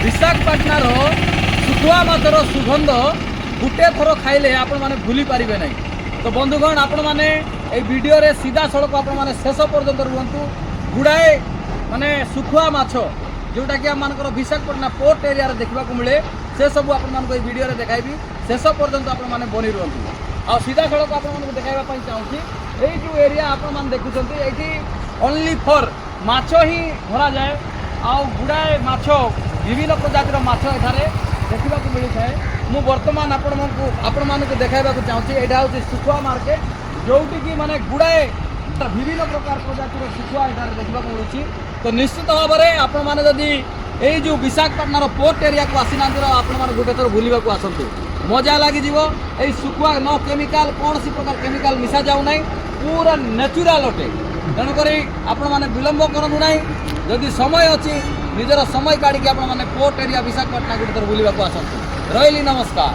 विशाखापाटनार शुखुआ माछर सुगंध गोटे थर खाइले आपण माने भूली पारिबे नहीं। तो बंधुगण आपण माने ए वीडियो रे सीधा सड़क आपण माने शेष पर्यंत रुहंतु। गुड़ाए माने शुखुआ माछ जोटा कि आम विशाखापाटना पोर्ट एरिया रे देखा मिले से सब आपण मानको ए वीडियो रे देखाइबी। शेष पर्यंत आपण माने बनी रुहंतु। आ सीधा सड़क आपण मानको देखाइबा पई चाहूची एई जो एरिया आपण मान देखुचंती एठी ओनली फॉर माछ ही धरा जाए। आ गुड़ाए माछ विभिन्न प्रजातिर माछ एठारे देखा मिली थाए। मु वर्तमान आपण मानको देखाइबा चाहूची एटा होची शुखुआ मार्केट जोटी की माने गुड़ाए विभिन्न प्रकार प्रजातिर शुखुआ एठारे देखा मिलूँ। तो निश्चित भाव में आपण माने जदि एई जो विशाखापाटनार पोर्ट एरिया को आसी नांदर आपण माने गोटे थर बुलिबा को आसंतु मजा लागी जीवो। एई शुखुआ नो केमिकल कौन सी प्रकार केमिकल मिसा जाऊ नहीं पूरा नेचुराल अटे। तेणुक आपण माने विलंब करनु नहीं। जदि समय अच्छी निजर समय काढ़ी आपण माने पोर्ट एरिया विशाखापाटना गोटे थर बुलिबा को आसंतु। रहिली नमस्कार।